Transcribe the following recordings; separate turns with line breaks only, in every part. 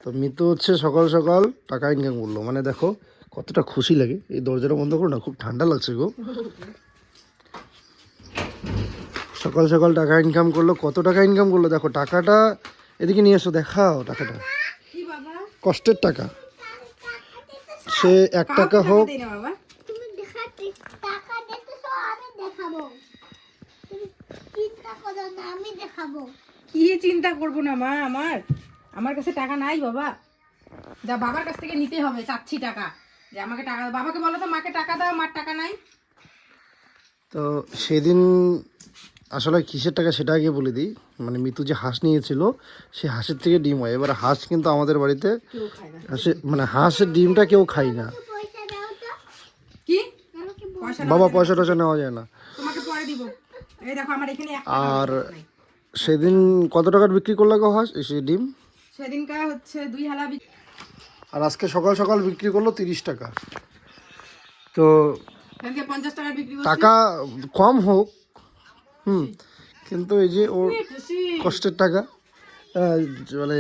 তো মিতু হচ্ছে সকাল সকাল টাকা ইনকাম করলো, মানে দেখো কতটা খুশি লাগে। এই দরজাটা বন্ধ করো না, খুব ঠান্ডা লাগছে গো। সকাল সকাল টাকা ইনকাম করলো, কত টাকা ইনকাম করলো দেখো। টাকাটা এদিকে নিয়ে এসো, দেখাও টাকাটা, কষ্টের টাকা। সে 1 টাকা হোক,
কি চিন্তা করবো না মা, আমার কাছে টাকা নাই বাবা, যা বাবার কাছ থেকে নিতে হবে। চাচ্ছি টাকা, যে আমাকে টাকা দাও। বাবাকে বলো তো মাকে টাকা দাও, মার টাকা নাই।
তো সেদিন আসলে কিসের টাকা সেটা আগে বলে দিই। মানে মিতু যে হাঁস নিয়েছিল, সে হাঁসের থেকে ডিম হয়। এবার হাঁস কিন্তু আমাদের বাড়িতে
কেউ খায় না।
মানে হাঁসের ডিমটা কেউ খায় না।
কি পয়সা
বাবা পয়সা টয়সা নেওয়া যায় না।
তোমাকে পরে দিব। এই দেখো আমার এখানে
আর সেদিন কত টাকার বিক্রি করলো গো হাঁস সেই ডিম?
সেদিনকার হচ্ছে 2 হালা।
আর আজকে সকাল সকাল বিক্রি করলো 30 টাকা। তো
50 টাকা বিক্রি করছি।
টাকা কম হোক, কিন্তু এই যে ওর
খুশি
কষ্টের টাকা, মানে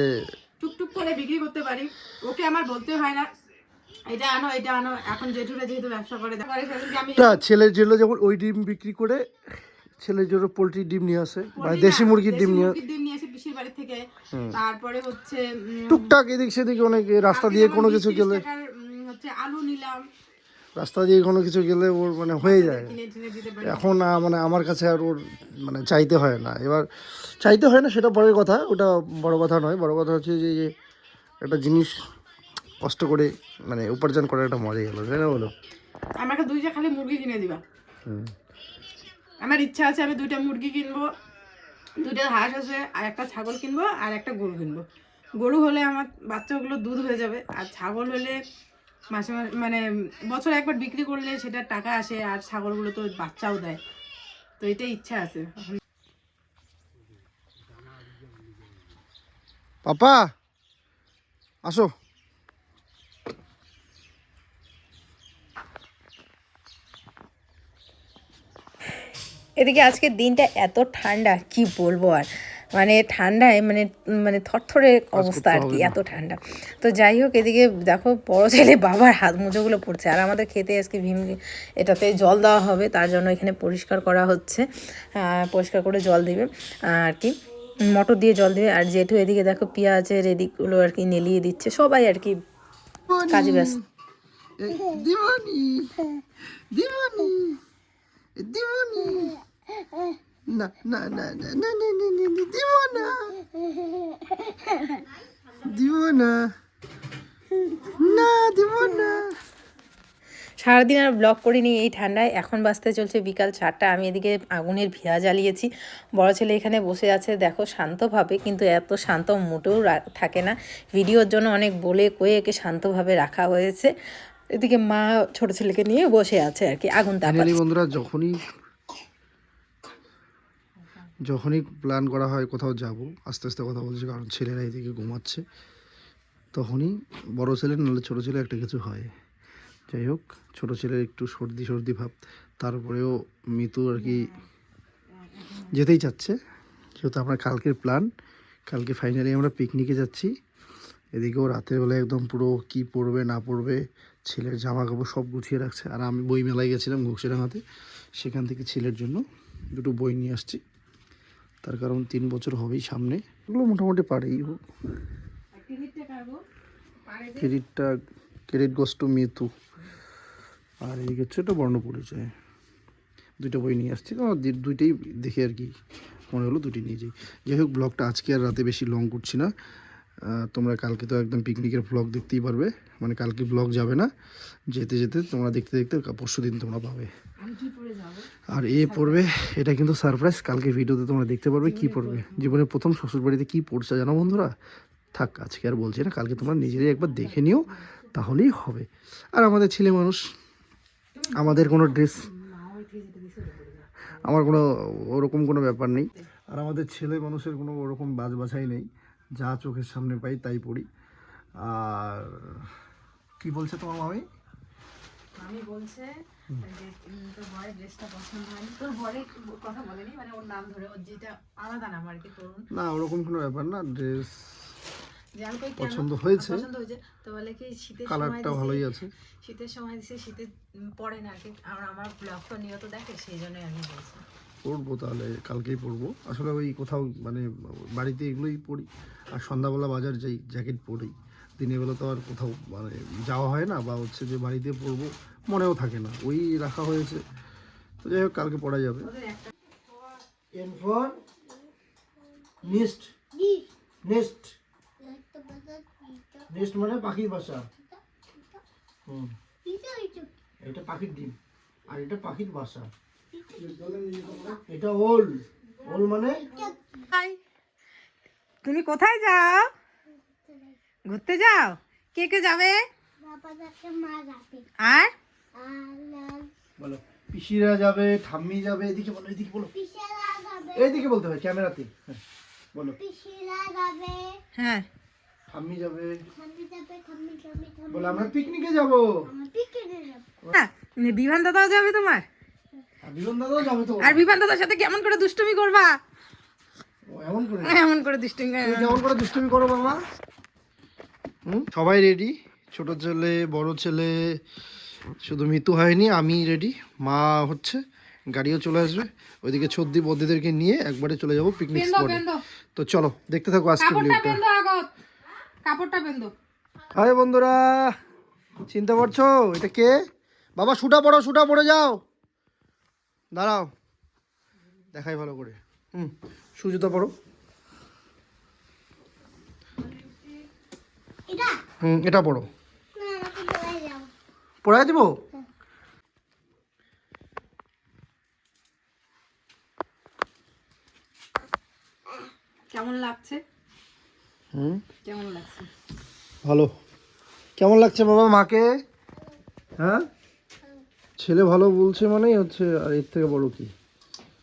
টুকটুক করে বিক্রি করতে পারি। ওকে আমার বলতে হয় না এটা আনো এটা আনো। এখন জেঠুরা যেহেতু ব্যবসা করে সেদিনকে আমি
ছেলের জন্য যখন ওই ডিম বিক্রি করে, ছেলের জন্য পোলট্রির ডিম নিয়ে আসে বা দেশি মুরগির ডিম নিয়ে
আসে পিসির বাড়ি থেকে। তারপরে হচ্ছে
টুকটাক এদিক সেদিক অনেক রাস্তা দিয়ে কোনো কিছু গেলে,
হচ্ছে আলু নিলাম,
রাস্তা দিয়ে কোনো কিছু গেলে ওর মানে হয়ে যায়।
কিনে টিনে দিতে পারি।
এখন মানে আমার কাছে আর ওর মানে চাইতে হয় না। এবার চাইতে হয় না সেটা পরের কথা, ওটা বড় কথা নয়। বড় কথা হচ্ছে যে একটা জিনিস কষ্ট করে মানে উপার্জন করার একটা মজাই হলো, তাই না বলো?
আমাকে 2টা খালি মুরগি কিনে দিবা। আমার ইচ্ছা আছে আমি 2টা মুরগি কিনবো, 2টা হাঁস আছে, আর একটা ছাগল কিনবো, আর একটা গরু কিনবো। গরু হলে আমার বাচ্চাগুলো দুধ হয়ে যাবে, আর ছাগল হলে মাসে মাসে মানে বছরে একবার বিক্রি করলে সেটা টাকা আসে, আর ছাগলগুলো তো বাচ্চাও দেয়। তো এটাই ইচ্ছা আছে।
পাপা আসো।
এদিকে আজকের দিনটা এত ঠান্ডা কি বলবো আর, মানে ঠান্ডায় মানে মানে থরথরে অবস্থা আর কি, এত ঠান্ডা। তো যাই হোক, এদিকে দেখো বড় ছেলে বাবার হাত মোজাগুলো পড়ছে, আর আমাদের খেতে আজকে এটাতে জল দেওয়া হবে, তার জন্য এখানে পরিষ্কার করা হচ্ছে। পরিষ্কার করে জল দিবে আর কি, মটর দিয়ে জল দিবে। আর জেঠু এদিকে দেখো পেঁয়াজের এদিকগুলো আর কি নেলিয়ে দিচ্ছে, সবাই আর কি কাজে ব্যস্ত।
দিমনি দিমনি দিমনি না না না না না না না না দিব না, দিব না, না দিব না।
সারাদিন আর ব্লগ করিনি এই ঠান্ডায়। এখন বাজতে চলছে বিকাল 4টা। আমি এদিকে আগুনের ভিয়া জ্বালিয়েছি। বড় ছেলে এখানে বসে আছে দেখো শান্তভাবে, কিন্তু এত শান্ত মোটেও থাকে না। ভিডিওর জন্য অনেক বলে কয়ে একে শান্তভাবে রাখা হয়েছে। এদিকে মা ছোট ছেলেকে নিয়ে বসে আছে আর কি, আগুন তাপাচ্ছে।
বন্ধুরা যখনই প্ল্যান করা হয় কোথাও যাব, আস্তে আস্তে কথা বলছি কারণ ছেলেরা এদিকে ঘুমাচ্ছে, তখনই বড় ছেলে নাহলে ছোটো ছেলে একটা কিছু হয়। যাই হোক, ছোটো ছেলের একটু সর্দি সর্দি ভাব, তারপরেও মিতু আর কি যেতেই চাচ্ছে। যেহেতু আমরা কালকের প্ল্যান, কালকে ফাইনালি আমরা পিকনিকে যাচ্ছি। এদিকেও রাতের বেলা একদম পুরো কি পরবে না পরবে, ছেলের জামা কাপড় সব গুছিয়ে রাখছে। আর আমি বই মেলায় গেছিলাম ঘুষিডাঙ্গাতে, সেখান থেকে ছেলের জন্য 2টো বই নিয়ে আসছি। তার কারণ 3 বছর হবেই সামনে, এগুলো মোটামুটি পারেই হোক। Credit goes to Mitu. আর এদিকে হচ্ছে একটা বর্ণ পরিচয়। 2টা বই নিয়ে আসছি, তো দুইটাই দেখে আর কি মনে হলো 2টি নিয়ে যাই। যাই হোক, ব্লগটা আজকে আর রাতে বেশি লং করছি না। তোমরা কালকে তো একদম পিকনিকের ব্লগ দেখতেই পারবে, মানে কালকে ব্লগ যাবে না, যেতে যেতে তোমরা দেখতে দেখতে পরশু দিন তোমরা পাবে। আর পড়বে, এটা কিন্তু সারপ্রাইজ, কালকে ভিডিওতে তোমরা দেখতে পারবে কি পড়বে। জীবনের প্রথম শ্বশুরবাড়িতে কি পড়ছে জানো বন্ধুরা? থাক আজকে আর বলছি না, কালকে তোমরা নিজেরাই একবার দেখে নিও, তাহলেই হবে। আর আমাদের ছেলে মানুষ, আমাদের কোনো ড্রেস, আমার কোনো ওরকম কোনো ব্যাপার নেই। আর আমাদের ছেলে মানুষের কোনো ওরকম বাছাই নেই, যা চোখের সামনে পাই তাই পড়ি। আর কি বলছে তোমার মামি?
মামি বলছে যে তোর বরের ড্রেসটা পছন্দ হয়নি। তোর বরের কথা বলেনি, মানে ওর নাম ধরে, ওর যেটা আলাদা নাম আর কি তরুণ।
না ওরকম কোনো ব্যাপার না, ড্রেস
যে আমি কই কেন
পছন্দ হয়েছে,
পছন্দ হয়েছে, তো বলে কি শীতের সময়
কালারটা ভালোই আছে।
শীতের সময় দিছে, শীতে পরে না আর কি, আর আমার ব্লগ তো নিয়ত দেখে, সেই জন্যই আমি বলছি।
পরবো তাহলে, কালকেই পরবো। আসলে ওই কোথাও মানে বাড়িতে এগুলোই পরি, আর সন্ধ্যাবেলা বাজার যাই জ্যাকেট পরি। দিনের বেলা তো আর কোথাও মানে যাওয়া হয় না, বা হচ্ছে যে বাড়িতে পরবো মনেও থাকে না, ওই রাখা হয়েছে। তো যাই হোক, কালকে পরা যাবে। N for nest. Nest, nest মানে পাখির বাসা। হুম, এটা পাখির ডিম, আর এটা পাখির বাসা। এটা ওল, ওল মানে
তুমি কোথায় যাও? ঘুরতে যাও? কে কে যাবে? আর
বলো, পিসিরা যাবে, ঠাম্মি যাবে। এদিকে বলো, এদিকে বলো, এইদিকে বলতে হবে ক্যামেরাতে। হ্যাঁ বলো,
হ্যাঁ
ঠাম্মি যাবে, বলো আমরা পিকনিকে যাবো।
হ্যাঁ, বিভান দাদাও যাবে তোমার?
আর বিরন দাদাও যাবে তো।
আর বিভান দাদার সাথে কেমন করে দুষ্টুমি করবা?
ও, এমন করে
এমন করে দুষ্টুমি
তুমি কেমন করে দুষ্টুমি করো বাবা? সবাই রেডি, ছোট ছেলে, বড় ছেলে, শুধু মিতু হয়নি, আমি রেডি। মা হচ্ছে, গাড়িও চলে আসবে। ওইদিকে ছদ্দি বদ্দিদেরকে নিয়ে একবারে চলে যাব পিকনিক স্পটে। তো চলো দেখতে থাকো আজকে ভিডিওটা।
কাপড়টা বেঁধো।
আরে বন্ধুরা, চিনতে পারছো এটা কে? বাবা শুটা পড়ো, শুটা পড়ে যাও, দাঁড়াও দেখাই ভালো করে। সুজুতা পড়ো। এটা পড়ো। পড়ায় দিব।
কেমন লাগছে? কেমন লাগছে?
ভালো। কেমন লাগছে বাবা মাকে? হ্যাঁ, ছেলে ভালো বলছে মানেই হচ্ছে, আর এর থেকে বড় কি?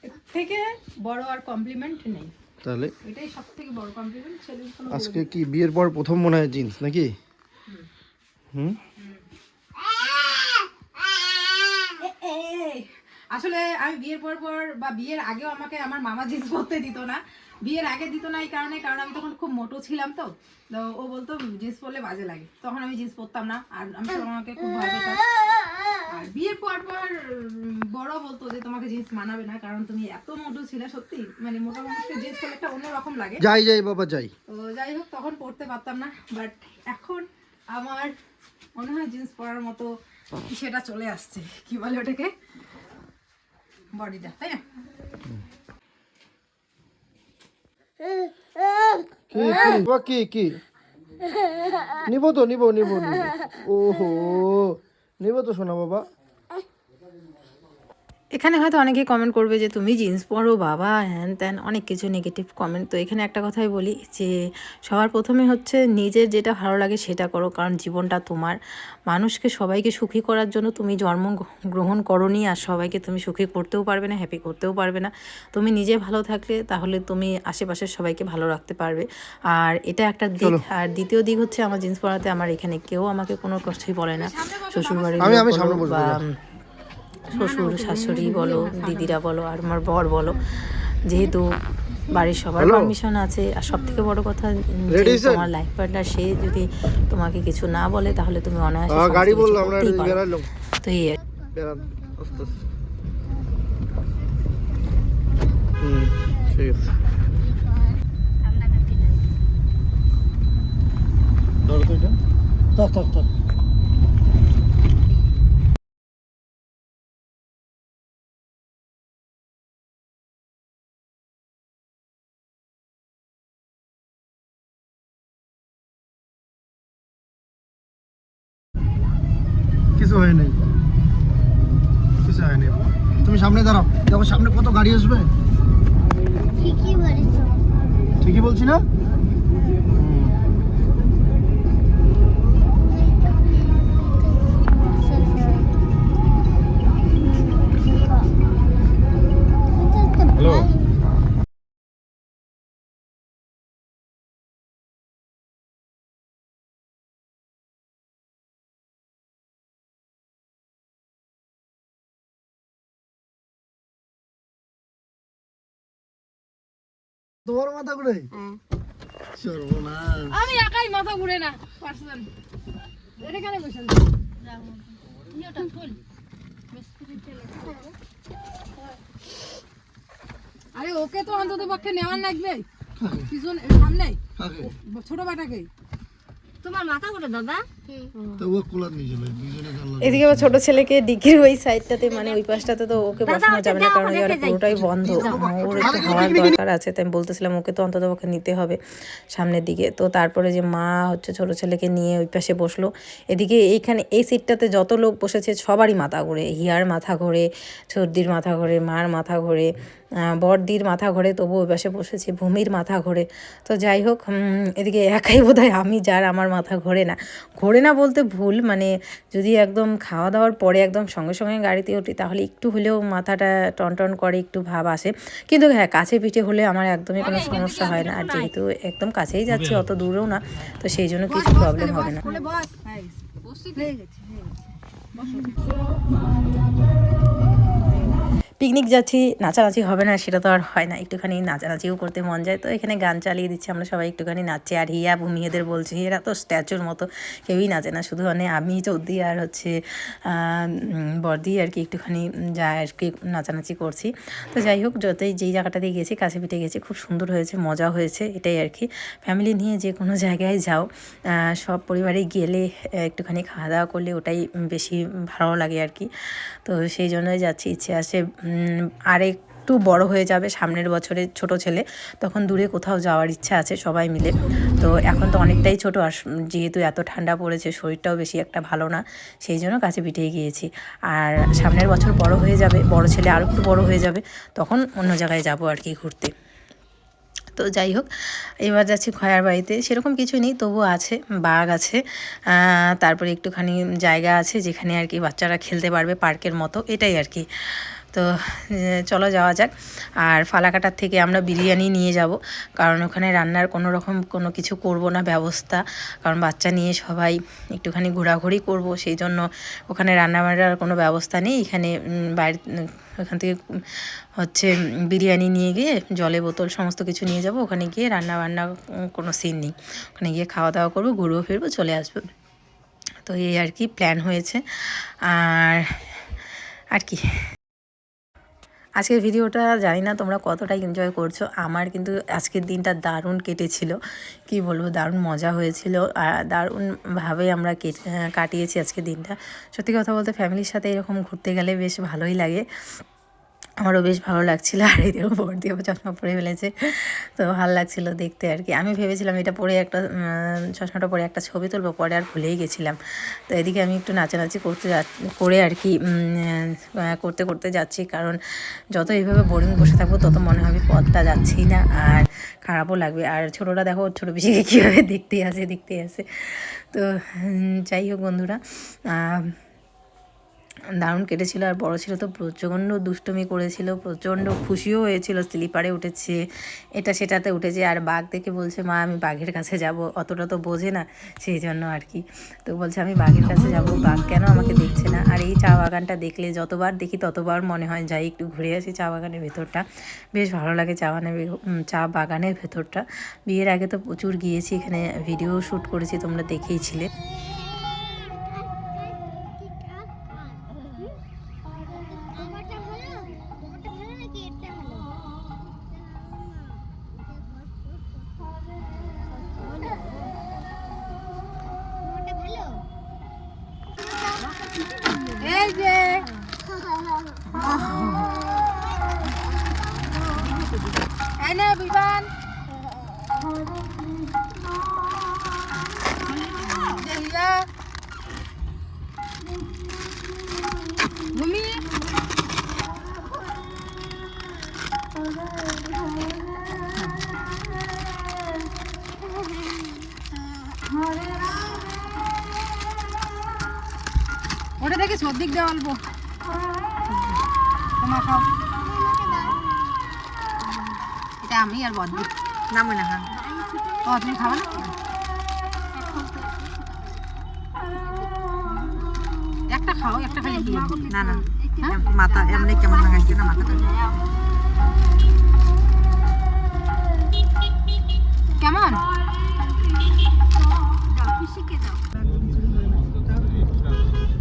এর থেকে বড় আর কমপ্লিমেন্ট নেই।
তাহলে
এটাই সব থেকে বড় কমপ্লিমেন্ট। ছেলের কোনো
আজকে কি বিয়ের পর প্রথম মনে হয় জিন্স নাকি? হুম,
আসলে আমি বিয়ের পর বা বিয়ের আগেও আমাকে আমার মামা জিন্স পরতে দিত না। বিয়ের আগে দিত না এই কারণে, কারণ আমি তখন খুব মোটো ছিলাম। তো তো ও বলতো জিন্স পরলে বাজে লাগে, তখন আমি জিন্স পরতাম না, আর আমি সব আমাকে খুব ভয় পেতাম। আর বিয়ের পর বড় বলতো যে তোমাকে জিন্স মানাবে না, কারণ তুমি এত মোটো ছিলে। সত্যি মানে মোটা মানুষকে জিন্স পরলে একটা অন্যরকম লাগে।
যাই যাই বাবা যাই।
তো যাই হোক, তখন পরতে পারতাম না, বাট এখন আমার মনে হয় জিন্স পরার মতো সেটা চলে আসছে, কি বলে ওটাকে, বডিটা, তাই না?
কি বাবা, কি কি নিবো তো, নিবো নিবো নিবো। ওহো, নিবো তো শোনা বাবা।
এখানে হয়তো অনেকেই কমেন্ট করবে যে তুমি জিন্স পরো বাবা, হ্যান ত্যান, অনেক কিছু নেগেটিভ কমেন্ট। তো এখানে একটা কথাই বলি যে সবার প্রথমে হচ্ছে নিজের যেটা ভালো লাগে সেটা করো, কারণ জীবনটা তোমার। মানুষকে সবাইকে সুখী করার জন্য তুমি জন্মগ্রহণ করোনি, আর সবাইকে তুমি সুখী করতেও পারবে না, হ্যাপি করতেও পারবে না। তুমি নিজে ভালো থাকলে তাহলে তুমি আশেপাশের সবাইকে ভালো রাখতে পারবে, আর এটা একটা দিক। আর দ্বিতীয় দিক হচ্ছে আমার জিন্স পরাতে আমার এখানে কেউ আমাকে কোনো কষ্টই বলে না, শ্বশুরবাড়ির লোক বলো বা শ্বশুর শাশুড়ি বলো, দিদিরা বলো, আর আমার বর বলো, যেহেতু বাড়ির সবার পারমিশন আছে। আর সব থেকে বড় কথা, যে তোমার লাইফ পার্টনার সে যদি তোমাকে কিছু না বলে তাহলে তুমি অনায়াসে
গাড়ি
সমস্ত কিছু করতেই পারো। তো এই
ঠিক আছে, ধরো তো এটা, থাক থাক থাক। কিছু হয় নাই, কিছু হয় নাই। তুমি সামনে দাঁড়াও, দেখো সামনে কত গাড়ি আসবে। ঠিকই বলছি না? হ্যালো, তোমার মাথা ঘুরে সর্বনাশ।
আমি একাই মাথা ঘুরে না পারছেন এটা কেন বসেন আরে ওকে তো অন্তত পক্ষে নেওয়ার লাগবে পিছন সামনে ছোট বাটাকে তোমার মাথা ঘুরে দাদা এদিকে আবার ছোট ছেলেকে ডিকির ওই সাইডটাতে মানে ওই পাশটাতে তো ওকে বসানো যাবে না কারণ এবারে পুরোটাই বন্ধ ওর একটু হওয়ার দরকার আছে তাই আমি বলতেছিলাম ওকে তো অন্তত ওকে নিতে হবে সামনের দিকে তো তারপরে যে মা হচ্ছে ছোট ছেলেকে নিয়ে ওই পাশে বসলো এদিকে এইখানে এই সিটটাতে যত লোক বসেছে সবারই মাথা ঘোরে হিয়ার মাথা ঘোরে সর্দির মাথা ঘোরে মার মাথা ঘোরে বড়দির মাথা ঘোরে তবু ওই পাশে বসেছি ভূমির মাথা ঘোরে তো যাই হোক এদিকে একাই বোধহয় আমি যার আমার মাথা ঘোরে না বলতে ভুল মানে যদি একদম খাওয়া দাওয়ার পরে একদম সঙ্গে সঙ্গে গাড়িতে উঠি তাহলে একটু হলেও মাথাটা টনটন করে একটু ভাব আসে কিন্তু হ্যাঁ কাছে পিঠে হলে আমার একদমই কোনো সমস্যা হয় না আর যেহেতু একদম কাছেই যাচ্ছি অত দূরেও না তো সেই জন্য কিছু প্রবলেম হবে না পিকনিক যাচ্ছি নাচানাচি হবে না সেটা তো আর হয় না একটুখানি নাচানাচিও করতে মন যায় তো এখানে গান চালিয়ে দিচ্ছি আমরা সবাই একটুখানি নাচছি আর হিয়া ভূমিয়েদের বলছি এরা তো স্ট্যাচুর মতো কেউই নাচে না শুধু মানে আমি চৌদি আর হচ্ছে বর্দি আর কি একটুখানি যা আর কি নাচানাচি করছি তো যাই হোক যতই যেই জায়গাটাতে গেছি কাছে পিঠে গেছি খুব সুন্দর হয়েছে মজা হয়েছে এটাই আর কি ফ্যামিলি নিয়ে যে কোনো জায়গায় যাও সব পরিবারে গেলে একটুখানি খাওয়া দাওয়া করলে ওটাই বেশি ভালো লাগে আর কি তো সেই জন্যই যাচ্ছি ইচ্ছে আছে আরেকটু বড় হয়ে যাবে সামনের বছরে ছোট ছেলে তখন দূরে কোথাও যাওয়ার ইচ্ছা আছে সবাই মিলে তো এখন তো অনেকটাই ছোট আর যেহেতু এত ঠান্ডা পড়েছে শরীরটাও বেশি একটা ভালো না সেই জন্য কাছে পিঠেই গিয়েছি আর সামনের বছর বড় হয়ে যাবে বড় ছেলে আরও একটু বড় হয়ে যাবে তখন অন্য জায়গায় যাব আর কি ঘুরতে তো যাই হোক এবার যাচ্ছি খয়ার বাড়িতে সেরকম কিছু নেই তবু আছে বাঘ আছে তারপরে একটুখানি জায়গা আছে যেখানে আর কি বাচ্চারা খেলতে পারবে পার্কের মতো এটাই আর কি তো চলো যাওয়া যাক আর ফালাকাটার থেকে আমরা বিরিয়ানি নিয়ে যাব কারণ ওখানে রান্নার কোনো কিছু করব না ব্যবস্থা কারণ বাচ্চা নিয়ে সবাই একটুখানি ঘোরাঘুরি করব সেই জন্য ওখানে রান্নাবান্নার কোনো ব্যবস্থা নেই এখানে বাইরে ওখান থেকে হচ্ছে বিরিয়ানি নিয়ে গিয়ে জলে বোতল সমস্ত কিছু নিয়ে যাব ওখানে গিয়ে রান্নাবান্না কোনো সিন নেই ওখানে গিয়ে খাওয়া দাওয়া করবো ঘুরবো ফিরবো চলে আসবো তো এই আর কি প্ল্যান হয়েছে আর কি আজকের ভিডিওটা জানি না তোমরা কতটা এনজয় করছো আমার কিন্তু আজকের দিনটা দারুণ কেটেছিল কি বলবো দারুণ মজা হয়েছিল আর দারুণভাবে আমরা কাটিয়েছি আজকের দিনটা সত্যি কথা বলতে ফ্যামিলির সাথে এরকম ঘুরতে গেলে বেশ ভালোই লাগে আমারও বেশ ভালো লাগছিলো আর এদেরও বড়দিও চশমা পরে ফেলেছে তো ভালো লাগছিলো দেখতে আর কি আমি ভেবেছিলাম এটা পরে একটা চশমাটা পরে একটা ছবি তুলবো পরে আর ভুলেই গেছিলাম তো এদিকে আমি একটু নাচানাচি করে আর কি করতে যাচ্ছি কারণ যত এইভাবে বোরিং বসে থাকবো তত মনে হবে পথটা যাচ্ছেই না আর খারাপও লাগবে আর ছোটোটা দেখো ছোটো পিসিকে কীভাবে দেখতে আসে তো যাই হোক বন্ধুরা দারুণ কেটেছিল আর বড় ছিল তো প্রচণ্ড দুষ্টুমি করেছিল প্রচণ্ড খুশিও হয়েছিল স্লিপারে উঠেছে এটা সেটাতে উঠেছে আর বাঘ দেখে বলছে মা আমি বাঘের কাছে যাব অতটা তো বোঝে না সেই জন্য আর কি তো বলছে আমি বাঘের কাছে যাব বাঘ কেন আমাকে দেখছে না আর এই চা বাগানটা দেখলে যতবার দেখি ততবার মনে হয় যাই একটু ঘুরে আসি চা বাগানের ভেতরটা বেশ ভালো লাগে চা বাগানের ভেতরটা বিয়ের আগে তো প্রচুর গিয়েছি এখানে ভিডিও শ্যুট করেছি তোমরা দেখেইছিলে এই যে এই নে বিমান দেখিয়া ভূমি ওটা দেখে সর্দিক দেওয়া অল্প তোমার খাও এটা আমি আর বদ্দি নামো না হ্যাঁ ও তুমি খাও না একটা খাও একটা খালি দিয়ে না না মাথা এমনি কেমন লাগাইছে না মাথাটা কেমন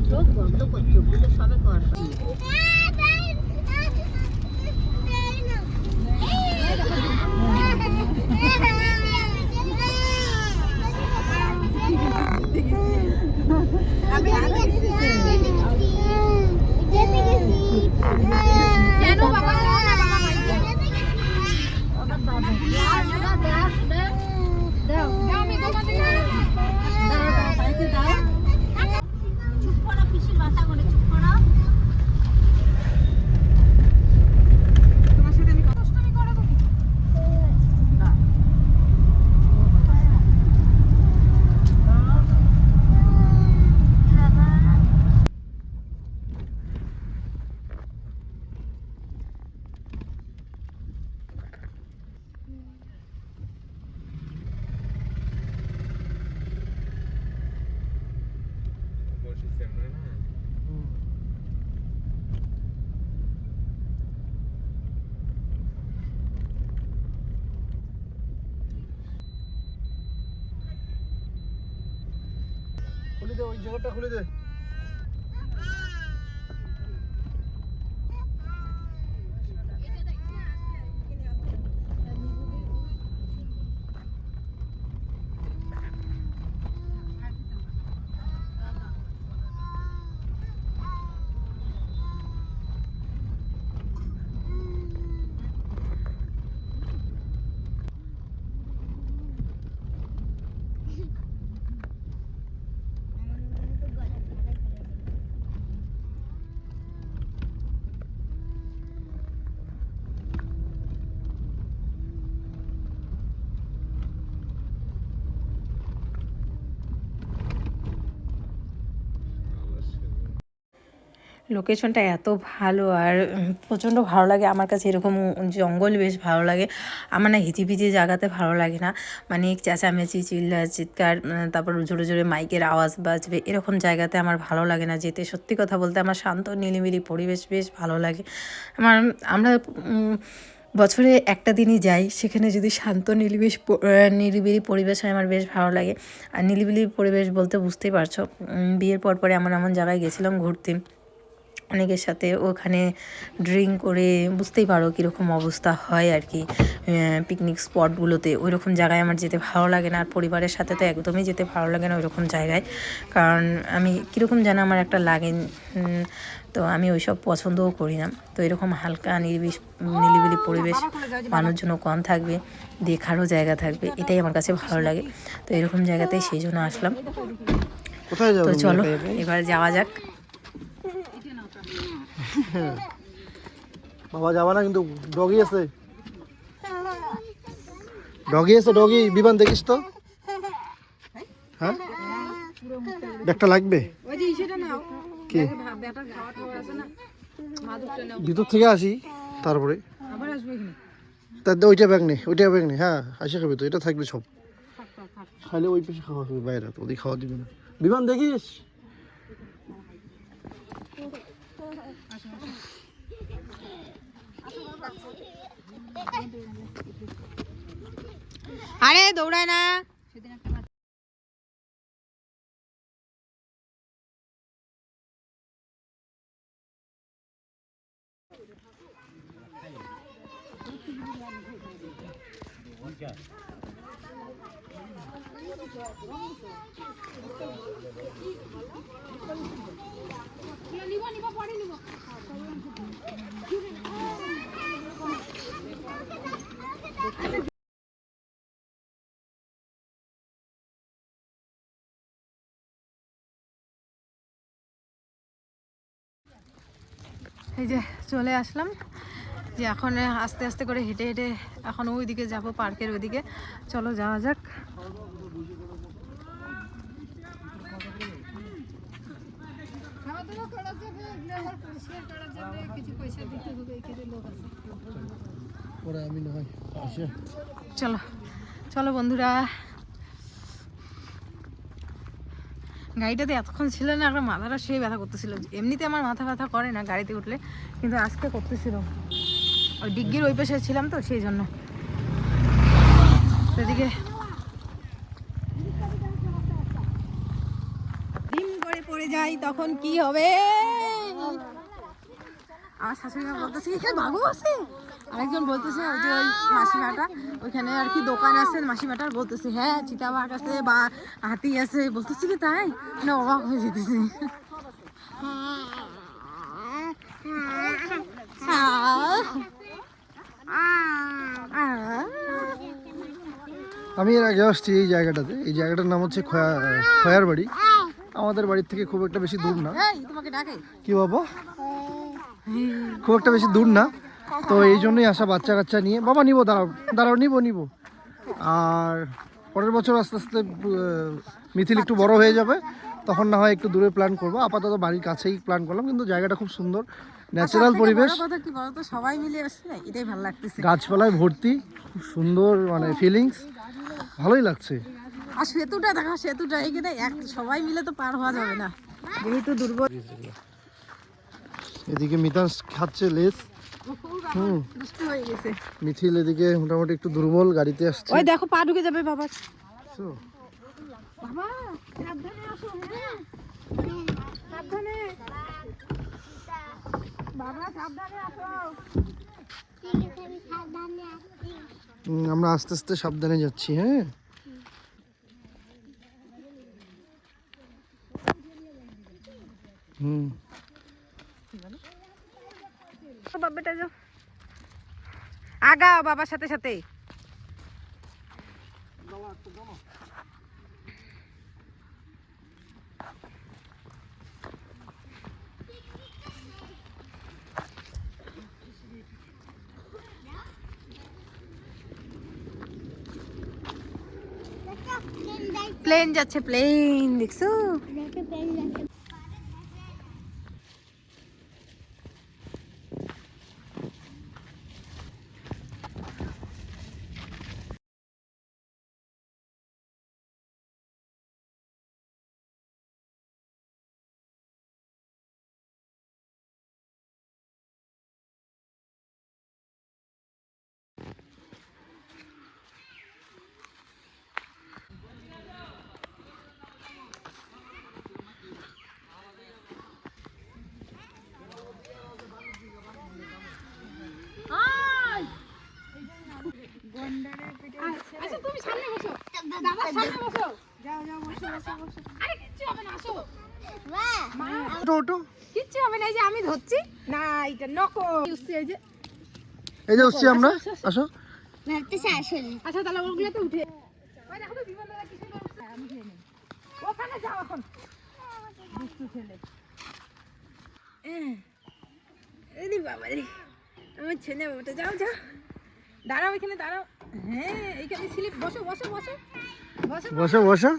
চোখ বন্ধ কর, চোখগুলো সবে কর। কেন বাবা যাও না, বাবা বাইকে দাও আমি তোমাদের দাও বাইকে দাও। চুপ করো পিসির মাথা করে, চুপ করো। তোমার সাথে আমি কষ্টই করো তুমি না।
খুলে দে, ওই জায়গাটা খুলে দে।
লোকেশনটা এত ভালো আর প্রচণ্ড ভালো লাগে আমার কাছে। এরকম জঙ্গল বেশ ভালো লাগে আমার। না হিজিবিজি জায়গাতে ভালো লাগে না, মানে চেঁচামেচি চিৎকার, তারপর জোরে জোরে মাইকের আওয়াজ বাজবে এরকম জায়গাতে আমার ভালো লাগে না যেতে। সত্যি কথা বলতে আমার শান্ত নিরিবিলি পরিবেশ বেশ ভালো লাগে আমরা বছরে একটা দিনই যাই, সেখানে যদি শান্ত নিরিবিলি পরিবেশ হয় আমার বেশ ভালো লাগে। আর নিরিবিলি পরিবেশ বলতে বুঝতেই পারছো, বিয়ের পরে এমন জায়গায় গেছিলাম ঘুরতে অনেকের সাথে, ওখানে ড্রিঙ্ক করে বুঝতেই পারো কীরকম অবস্থা হয় আর কি। পিকনিক স্পটগুলোতে ওই রকম জায়গায় আমার যেতে ভালো লাগে না, আর পরিবারের সাথে তো একদমই যেতে ভালো লাগে না ওই রকম জায়গায়। কারণ আমি কীরকম যেন আমার একটা লাগে, তো আমি ওইসব পছন্দও করি না। তো এরকম হালকা নিরিবিলি পরিবেশ, মানুষজন কম থাকবে, দেখারও জায়গা থাকবে, এটাই আমার কাছে ভালো লাগে। তো এরকম জায়গাতেই সেই জন্য আসলাম।
কোথায় যাবো?
তো চলো এবার যাওয়া যাক।
বাবা যাবা না কিন্তু, ডগি আছে, ডগি। বিমান দেখিস তো? হ্যাঁ, ব্যাগটা লাগবে কি? ভিতর থেকে আসি তারপরে ওইটা ব্যাগ নেই, হ্যাঁ আসে খাবি তো, এটা থাকবে সব। খাইলে ওই পেশে খাওয়া হবে বাইরে, তো ওদিকে খাওয়া দিবে না। বিমান দেখিস?
আরে দৌড়ায় না। এই যে চলে আসলাম, যে এখন আস্তে আস্তে করে হেঁটে হেঁটে এখন ওইদিকে যাব, পার্কের ওইদিকে। চলো যাওয়া যাক। চলো চলো বন্ধুরা। গাড়িটাতে এতক্ষণ ছিল না, আমার মাথাটা সেই ব্যথা করতেছিল। এমনিতে আমার মাথা ব্যথা করে না গাড়িতে উঠলে, কিন্তু আজকে করতেছিল। ওই ডিগ্গির ওই পাশে ছিলাম তো সেই জন্য। এদিকে করে যাই তখন কি হবে? আমার শাশুড়ি মা বলতেছে এখানে বাঘও আছে, আরেকজন বলতেছে ওই যে ওই মাসিমাটা ওইখানে আর কি দোকান আছে, মাসিমাটার বলতেছে হ্যাঁ চিতাবাঘ আছে বা হাতি আছে, বলতেছি কি তাই না, অবাক হয়ে যেতেছে।
আমি এর আগে আসছি এই জায়গাটাতে, এই জায়গাটার নাম হচ্ছে খয়ার বাড়ি। আমাদের বাড়ির থেকে খুব একটা বেশি দূর না।
তোমাকে ডাকে
কি বাবা, খুব একটা বেশি দূর না, তো এই জন্যই আসা বাচ্চা কাচ্চা নিয়ে। বাবা নিবো, দাঁড়াও দাঁড়াও, নিবো। আর পরের বছর আস্তে আস্তে মিথিল একটু বড় হয়ে যাবে, তখন না হয় একটু দূরে প্ল্যান করবো। আপাতত বাড়ির কাছেই প্ল্যান করলাম, কিন্তু জায়গাটা খুব সুন্দর, ন্যাচারাল পরিবেশ,
কথা কি বলতো সবাই মিলে আসছে, এটাই ভালো লাগতেছে।
গাছপালায় ভর্তি, খুব সুন্দর মানে ফিলিংস, ভালোই লাগছে।
আর সেতুটা দেখো, সেতুটা এখানে সবাই মিলে তো পার হওয়া যাবে না, যেহেতু দুর্বল।
এদিকে মিতাস খাচ্ছে লেস,
দুষ্টু হয়ে গেছে।
মিথিল এদিকে মোটামুটি একটু দুর্বল, গাড়িতে আসছে।
ওই দেখো পা ঢুকে যাবে বাবা।
So,
বাবা সাবধানে আসো, হ্যাঁ সাবধানে, বাবা সাবধানে আসো।
আমরা আস্তে আস্তে সাবধানে যাচ্ছি। হ্যাঁ,
বাবাটা যাও, আগাও বাবার সাথে সাথে। প্লেন যাচ্ছে, প্লেন দেখছো? আচ্ছা তুমি সামনে বসো, বাবার সামনে বসো, যাও যাও বসো বসো বসো। আরে কিচ্ছু হবে না, আসো। মা
ওটো
কিচ্ছু হবে না, এই যে আমি ধরছি না, এটা নকো উঠছে, এই যে
উঠছি আমরা, আসো।
আচ্ছা তাহলে ওগুলো তো উঠে ওই দেখো তো বিমান দাদা কি সুন্দর উঠছে, আমি খেয়ে নেই, ওখানে যাও এখন দুষ্টু ছেলে। এই বাবা রে, আমার ছেলে ওটা, যাও যাও, দাঁড়াও এখানে দাঁড়াও, হ্যাঁ এইখানে স্লিপ, বসো বসো বসো বসো
বসো বসো,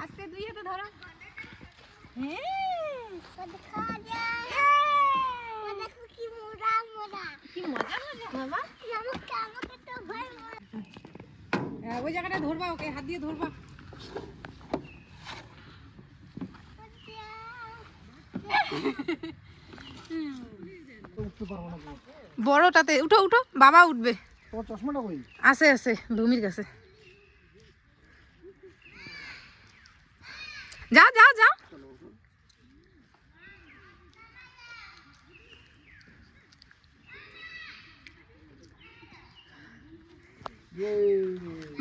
আস্তে দুই হাতে ধরো, হ্যাঁ কি মজা মজা বাবা। ওই জায়গাটা ধরবা, ওকে হাত দিয়ে ধরবা। বড়টাতে উঠো উঠো, বাবা উঠবে।
তোমার চশমাটা কই?
আছে আছে ভূমির কাছে, যাও যাও যাও।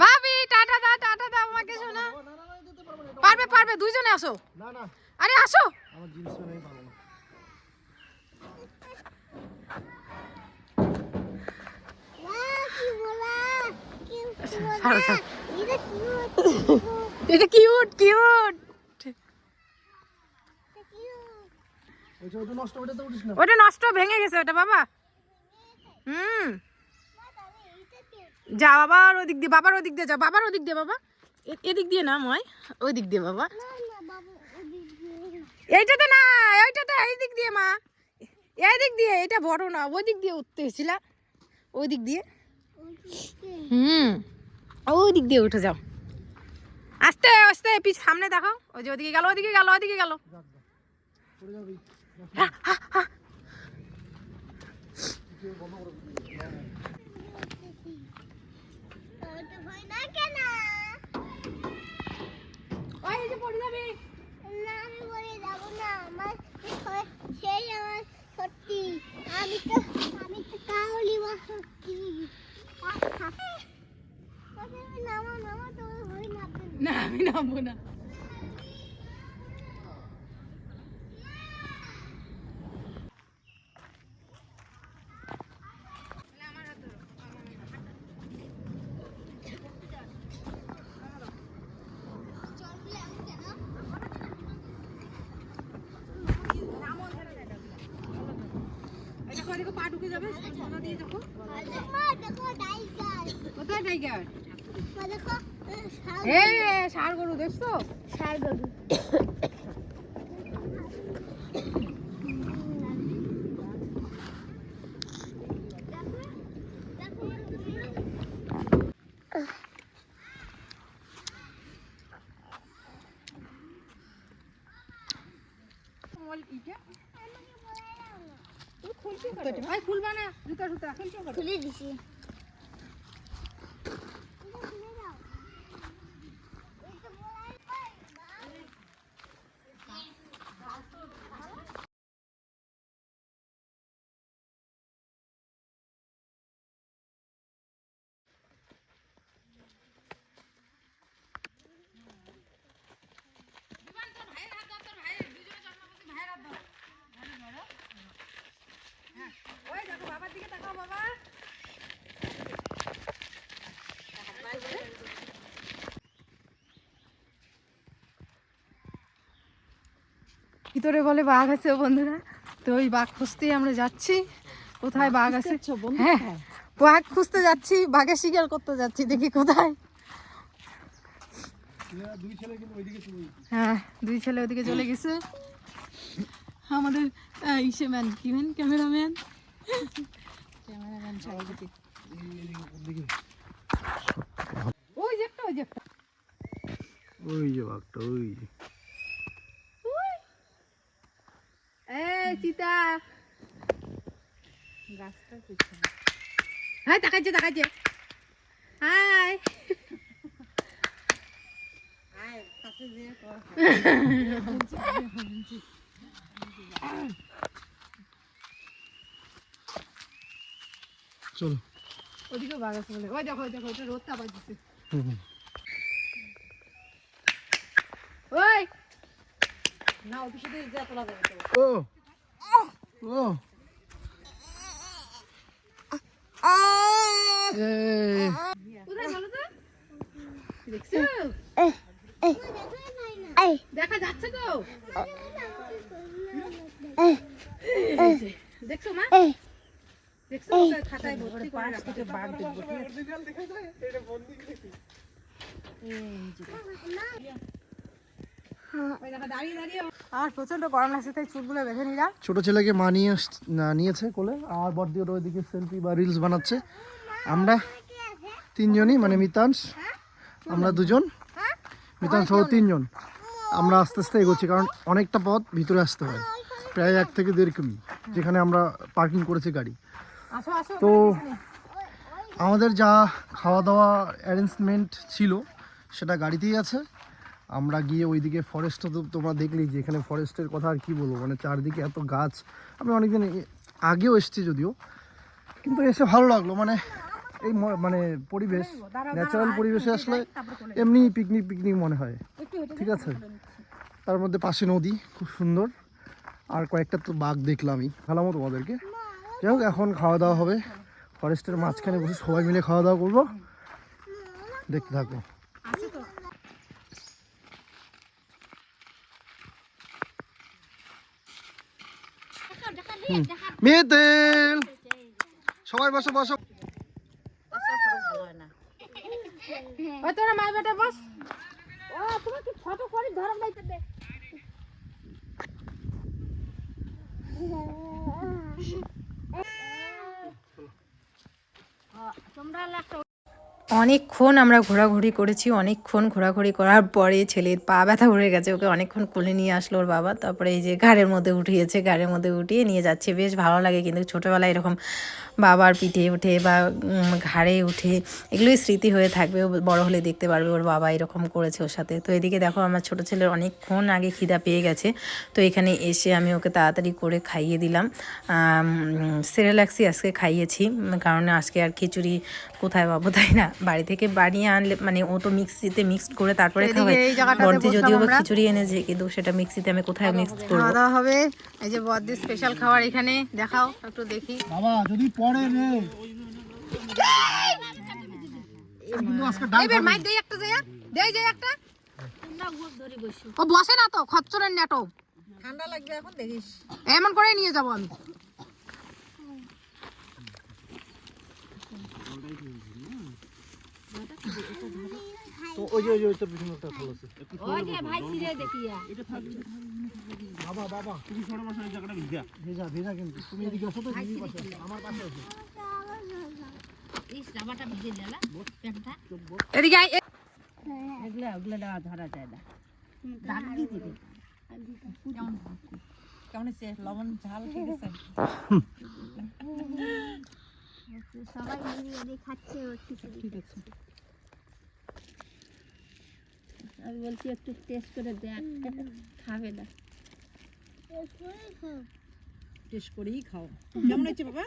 ভাবি টাটা দাও, টাটা দাও আমাকে, শোনা পারবে পারবে, দুইজনে আসো।
না না,
আরে আসো,
আমার জিনিস তো নেই, ভালো না।
এটা কিউট কিউট,
ওটা নষ্ট, ওটাতে উঠিস না।
ওটা নষ্ট ভেঙে গেছে ওটা বাবা। যা বাবার ওদিক দিয়ে, বাবার ওদিক দিয়ে, যা বাবার ওদিক দিয়ে, বাবা এদিক দিয়ে না, ময় ওই দিক দিয়ে বাবা, এইটাতে না, ওইটাতে এই দিক দিয়ে মা, এই দিক দিয়ে, এটা বড় না, ওই দিক দিয়ে উঠতে হয়েছিল, ওই দিক দিয়ে, ওই দিক দিয়ে উঠে যাও, আস্তে আস্তে পিছ সামনে দেখো, ওই যে ওদিকে গেল, ওদিকে গেল, ওদিকে গেল। ওই যে পড়ে যাবে,
সেই আমার সত্যি আমি তো কাউলি বা সত্যি নামো নামো তো হই
না আমি নামবো না। পা ঢুকে যাবে দিয়ে দেখো
দেখো টাইগার
কোথায় টাইগার?
দেখো
ষাঁড় গরু দেখছো?
ষাড় গরু
খুলবা না জুতা জুতা
খুলে দিছি
ওই দেখো বাবার দিকে তাকাও বাবা। ভিতরে বলে বাঘ আছে বন্ধুরা, তো ওই বাঘ খুঁজতেই আমরা যাচ্ছি। কোথায় বাঘ আছে? হ্যাঁ বাঘ খুঁজতে যাচ্ছি, বাঘের শিকার করতে যাচ্ছি, দেখি কোথায়। হ্যাঁ দুই ছেলে ওদিকে চলে গেছে। আমাদের ইসেম্যান কি ম্যান ক্যামেরাম্যান সভাপতি ওই যে একটা
ওই যে বাঘটা ওই যে।
এই চিতা গাছটা পিছনে হ্যাঁ তাকাইছে হাই কাছে যে
চলো
ওদিকে বাঘ আছে বলে। ওই দেখো ওটা রোদটা বাজছে। ওই না অফিসে দিয়ে যা তোলা যাবে তো।
ও ও
কোথায় বলো তো? দেখছো? দেখা যাচ্ছে তো? দেখছো মা? দেখছো খাতায় ভর্তি করে রাখা বাঘ দেখবো। আর প্রচন্ড গরম লাগছে তাই চুলগুলো বেঁধে নিলাম।
ছোট ছেলেকে মা নিয়েছে কোলে, আর বড়দি ওর ওইদিকে সেলফি বা রিলস বানাচ্ছে। আমরা তিনজনই মানে মিতাংশ, আমরা দুজন, মিতাংশ সহ তিনজন আমরা আস্তে আস্তে এগোচ্ছি, কারণ অনেকটা পথ ভিতরে আসতে হয়, প্রায় 1 থেকে 1.5 কিমি, যেখানে আমরা পার্কিং করেছি গাড়ি। তো আমাদের যা খাওয়া দাওয়া অ্যারেঞ্জমেন্ট ছিল সেটা গাড়িতেই আছে। আমরা গিয়ে ওইদিকে ফরেস্টটা তো তোমরা দেখলেই, যে এখানে ফরেস্টের কথা আর কি বলবো, মানে চারদিকে এত গাছ। আমি অনেকদিন আগেও এসেছি যদিও, কিন্তু এসে ভালো লাগলো। মানে এই মানে পরিবেশ, ন্যাচারাল পরিবেশে আসলে এমনি পিকনিক মনে হয়, ঠিক আছে। তার মধ্যে পাশে নদী খুব সুন্দর, আর কয়েকটা তো বাঘ দেখলামই, ভালো মতো তোমাদেরকে। যাই হোক এখন খাওয়া দাওয়া হবে, ফরেস্টের মাঝখানে বসে সবাই মিলে খাওয়া দাওয়া করবো, দেখতে থাকো। মিতেল সবাই বসো বসো।
ওই তোরা মা বেটা বস। ও তোমার কি ফটো করে ধরম নাইতে দে। অনেকক্ষণ আমরা ঘোরাঘুরি করেছি, অনেকক্ষণ ঘোরাঘুরি করার পরে ছেলের পা ব্যথা উঠে গেছে, ওকে অনেকক্ষণ কোলে নিয়ে আসলো ওর বাবা। তারপরে এই যে ঘাড়ের মধ্যে উঠিয়েছে, ঘাড়ের মধ্যে উঠিয়ে নিয়ে যাচ্ছে, বেশ ভালো লাগে। কিন্তু ছোটোবেলায় এরকম বাবার পিঠে উঠে বা ঘাড়ে উঠে, এগুলোই স্মৃতি হয়ে থাকবে। ও বড় হলে দেখতে পারবে ওর বাবা এরকম করেছে ওর সাথে। তো এদিকে দেখো আমার ছোটো ছেলের অনেকক্ষণ আগে খিদা পেয়ে গেছে, তো এখানে এসে আমি ওকে তাড়াতাড়ি করে খাইয়ে দিলাম। সেরেলাক্সই আজকে খাইয়েছি, কারণ আজকে আর খিচুড়ি কোথায় পাবো, তাই না? বাড়ি থেকে বানিয়ে আনলে মানে ও তো মিক্সিতে মিক্সড করে তারপরে খাবে। বর্দি যদিও বা খিচুড়ি এনেছে, কিন্তু সেটা মিক্সিতে আমি কোথায় মিক্স করবো। খাওয়া দাওয়া হবে, এই যে বর্দির স্পেশাল খাবার এখানে দেখাও একটু দেখি।
বাবা যদি পড়ে রে
এবার মাইক দেই একটা যায়, দেই যায় একটা। ও বসে না তো, খচ্চরের নাটক। ঠান্ডা লাগবে এখন, দেখিস এমন করে নিয়ে যাব আমি।
তো ওই যে তোর পিছনে একটা খোল আছে।
ওই যে ভাই সিরে দেখিয়া
বাবা বাবা তুমি ছোট বসে এই জায়গাটা ভিজা ভেজা ভেজা, কিন্তু তুমি এদিকে আসো তো, দিদি পাশে আসো, আমার পাশে আসো।
এই জামাটা ভিজে দিলা প্যান্টটা
এদিকে আয়।
এগুলা ওগুলা ধরা যায় না, দাগ দিয়ে দিবে।
কেমন হচ্ছে? লবণ ঝাল ঠিক আছে?
সবাই মিলে খাচ্ছে ঠিক আছে। আমি বলছি একটু টেস্ট করে দেখ, খাবে না।
টেস্ট করেই খাও। কেমন হয়েছে বাবা?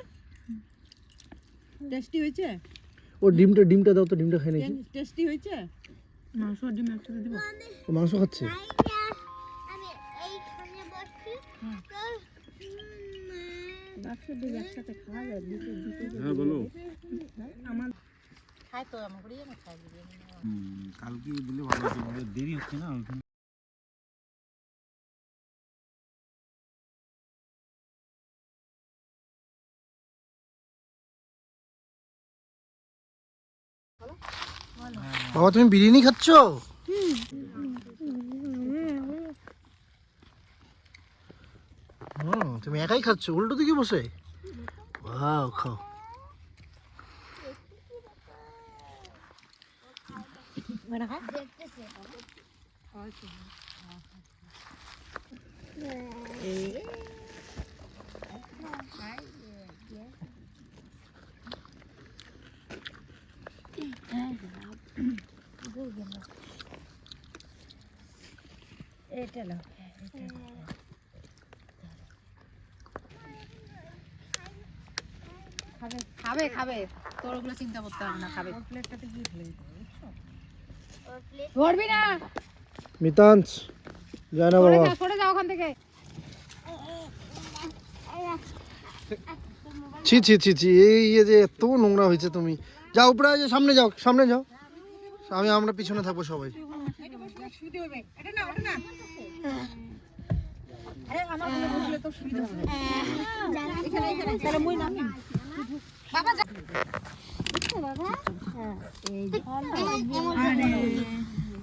টেস্টি হয়েছে?
ও ডিমটা দাও তো, ডিমটা খাই নাকি?
টেস্টি হয়েছে? মাংস ডিম একসাথে দিব।
ও মাংস খাচ্ছে?
আমি এইখানে বসছি তো বাক্স ডিম একসাথে খাওয়া যায়, দিতে
হ্যাঁ বলো।
আমার খাই তো, আমার করিয়ে না খাই দিবি।
কালকে দিলে ভালো হতো, আমাদের দেরি হচ্ছে না ওইখানে।
বাবা তুমি বিরিয়ানি খাচ্ছ? তুমি একাই খাচ্ছ উল্টো দিকে বসে? ওয়াও, খাও।
এটা নাও,
খাবে খাবে, তোর ওগুলো চিন্তা করতে হবে না, খাবে। প্লেটটাতে কি ফেলে ধরবি না,
মিতাঞ্জ যায় না বাবা।
সরে যাও ওখান থেকে।
ছি ছি ছি ছি, এই যে এত নোংরা হয়েছে। তুমি যাও উপরে, যে সামনে যাও, সামনে যাও। আমরা পিছনে থাকবো সবাই।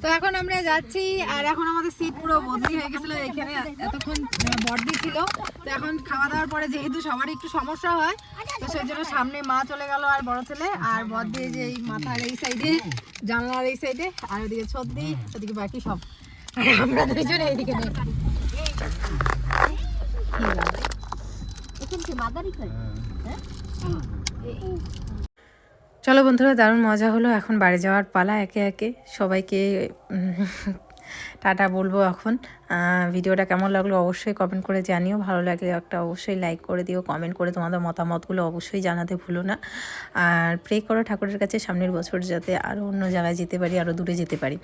তো এখন আমরা যাচ্ছি, আর এখন আমাদের সিট পুরো বদলি হয়ে গেছিল। এখানে এতক্ষণ বর্দি ছিল, তো এখন খাওয়া দাওয়ার পরে যেহেতু সবারই একটু সমস্যা হয়, তো সেই জন্য সামনে মা চলে গেল আর বড় ছেলে, আর বর্দি যে এই মাথার এই সাইডে, জানলার এই সাইডে, আর ওদিকে ছদ্দি, ওদিকে বাকি সব। আর আমরা দুইজনে এইদিকে নেই।
এখন কি মাদারি করে?
চলো বন্ধুরা, দারুণ মজা হলো। এখন বাড়ি যাওয়ার পালা, একে একে সবাইকে টাটা বলবো এখন। ভিডিওটা কেমন লাগলো অবশ্যই কমেন্ট করে জানিও, ভালো লাগলে একটা অবশ্যই লাইক করে দিও, কমেন্ট করে তোমাদের মতামতগুলো অবশ্যই জানাতে ভুলো না। আর প্রে করো ঠাকুরের কাছে সামনের বছর যাতে আরও অন্য জায়গায় যেতে পারি, আরও দূরে যেতে পারি।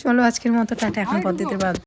চলো আজকের মতো টাটা, এখন পদ্ধতির বাদ।